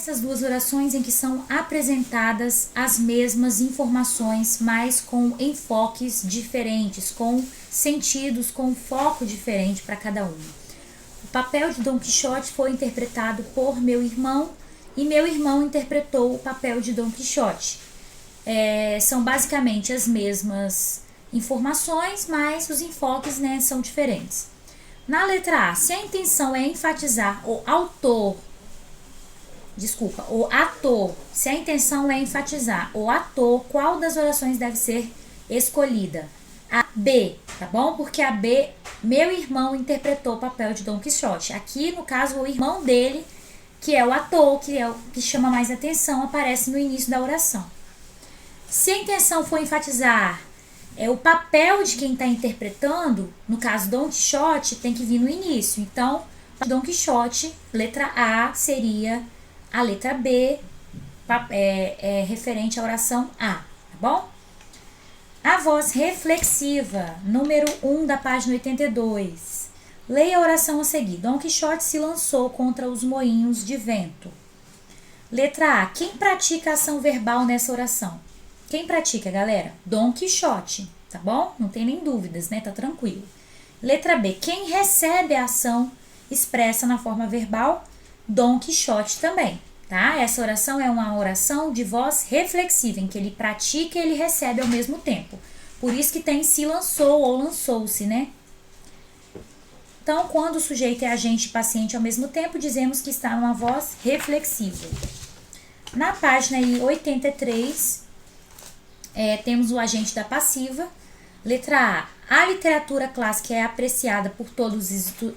essas duas orações em que são apresentadas as mesmas informações, mas com enfoques diferentes, com sentidos, com foco diferente para cada uma. O papel de Dom Quixote foi interpretado por meu irmão e meu irmão interpretou o papel de Dom Quixote. São basicamente as mesmas informações, mas os enfoques, né, são diferentes. Na letra A, se a intenção é enfatizar o ator, se a intenção é enfatizar o ator, qual das orações deve ser escolhida? A B, tá bom? Porque a B, meu irmão interpretou o papel de Dom Quixote. Aqui, no caso, o irmão dele, que é o ator, que é o que chama mais atenção, aparece no início da oração. Se a intenção for enfatizar o papel de quem está interpretando, no caso Dom Quixote, tem que vir no início. Então, Dom Quixote, letra A, seria a letra B, referente à oração A, tá bom? A voz reflexiva, número 1 da página 82. Leia a oração a seguir. Dom Quixote se lançou contra os moinhos de vento. Letra A. Quem pratica a ação verbal nessa oração? Quem pratica, galera? Dom Quixote, tá bom? Não tem nem dúvidas, né? Tá tranquilo. Letra B. Quem recebe a ação expressa na forma verbal? Dom Quixote também, tá? Essa oração é uma oração de voz reflexiva, em que ele pratica e ele recebe ao mesmo tempo. Por isso que tem se lançou ou lançou-se, né? Então, quando o sujeito é agente e paciente ao mesmo tempo, dizemos que está numa voz reflexiva. Na página aí, 83, temos o agente da passiva. Letra A. A literatura clássica é apreciada por todos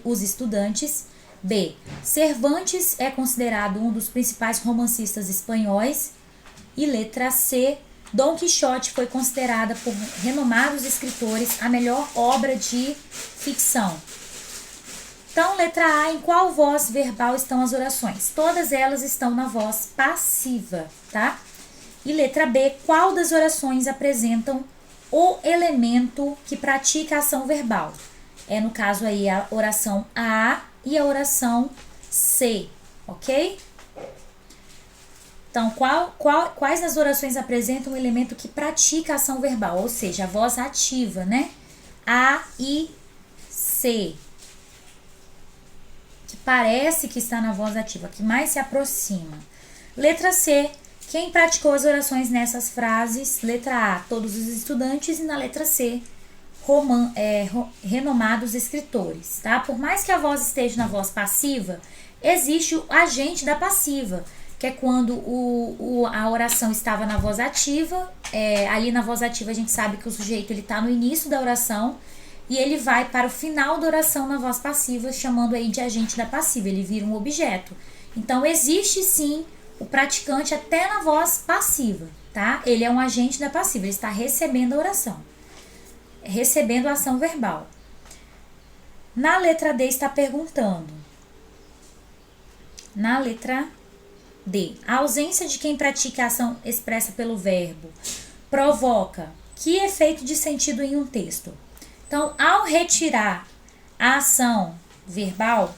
os estudantes. B. Cervantes é considerado um dos principais romancistas espanhóis. E letra C. Dom Quixote foi considerada por renomados escritores a melhor obra de ficção. Então, letra A, em qual voz verbal estão as orações? Todas elas estão na voz passiva, tá? E letra B, qual das orações apresentam o elemento que pratica a ação verbal? No caso aí, a oração A e a oração C, ok? Então, quais das orações apresentam o elemento que pratica a ação verbal? Ou seja, a voz ativa, né? A e C. Que parece que está na voz ativa, que mais se aproxima. Letra C. Quem praticou as orações nessas frases? Letra A, todos os estudantes. E na letra C, renomados escritores, tá? Por mais que a voz esteja na voz passiva, existe o agente da passiva, que é quando a oração estava na voz ativa. Ali na voz ativa a gente sabe que o sujeito está no início da oração e ele vai para o final da oração na voz passiva, chamando aí de agente da passiva, ele vira um objeto. Então existe sim o praticante até na voz passiva, tá? Ele é um agente da passiva, ele está recebendo a oração, recebendo a ação verbal. Na letra D está perguntando. Na letra D, a ausência de quem pratica a ação expressa pelo verbo provoca que efeito de sentido em um texto? Então, ao retirar a ação verbal,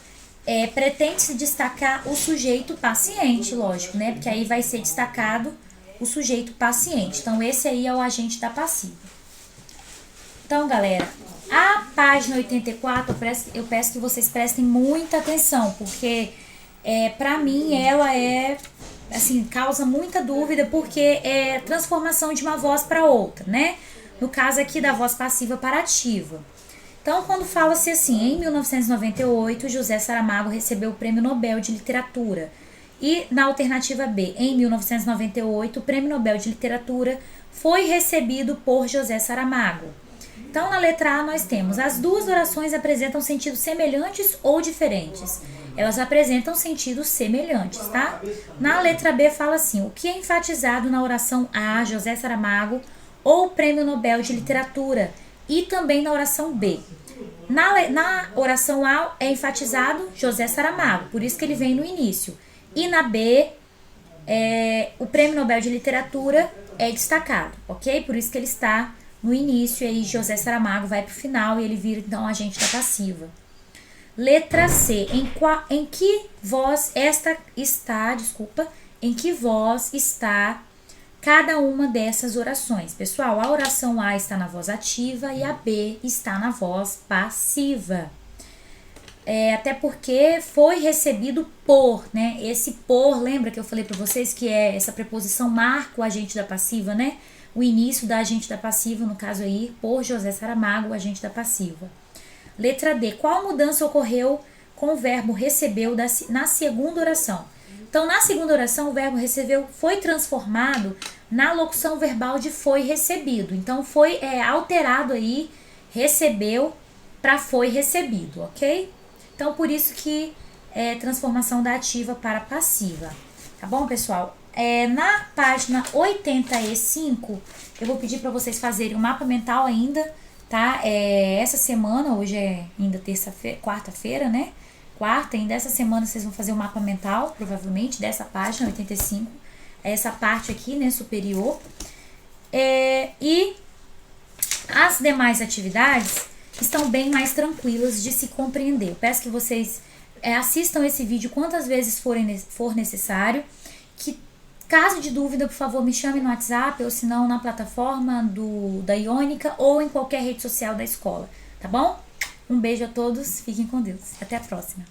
pretende-se destacar o sujeito paciente, lógico, né? Porque aí vai ser destacado o sujeito paciente. Então, esse aí é o agente da passiva. Então, galera, a página 84, eu peço que vocês prestem muita atenção, porque para mim ela assim, causa muita dúvida, porque é transformação de uma voz para outra, né? No caso aqui da voz passiva para ativa. Então, quando fala-se assim, em 1998, José Saramago recebeu o Prêmio Nobel de Literatura. E na alternativa B, em 1998, o Prêmio Nobel de Literatura foi recebido por José Saramago. Então, na letra A, nós temos as duas orações apresentam sentidos semelhantes ou diferentes. Elas apresentam sentidos semelhantes, tá? Na letra B, fala assim, o que é enfatizado na oração A, José Saramago, ou o Prêmio Nobel de Literatura, e também na oração B. Na oração A é enfatizado José Saramago, por isso que ele vem no início. E na B, o Prêmio Nobel de Literatura é destacado, ok? Por isso que ele está no início, e aí José Saramago vai para o final e ele vira então agente da passiva. Letra C. Em que voz em que voz está cada uma dessas orações? Pessoal, a oração A está na voz ativa e a B está na voz passiva. Até porque foi recebido por, né? Esse por, lembra que eu falei para vocês que essa preposição marca o agente da passiva, né? O início da agente da passiva, no caso aí, por José Saramago, o agente da passiva. Letra D. Qual mudança ocorreu com o verbo recebeu na segunda oração? Então, na segunda oração, o verbo recebeu foi transformado na locução verbal de foi recebido. Então, foi alterado aí, recebeu para foi recebido, ok? Então, por isso que é transformação da ativa para passiva. Tá bom, pessoal? Na página 85, eu vou pedir para vocês fazerem um mapa mental ainda, tá? Essa semana, hoje é ainda quarta-feira, né? Quarta, ainda essa semana vocês vão fazer um mapa mental, provavelmente, dessa página 85. Essa parte aqui, né, superior. E as demais atividades estão bem mais tranquilas de se compreender. Eu peço que vocês assistam esse vídeo quantas vezes for necessário. Que, caso de dúvida, por favor, me chame no WhatsApp ou se não na plataforma da Iônica ou em qualquer rede social da escola, tá bom? Um beijo a todos, fiquem com Deus. Até a próxima.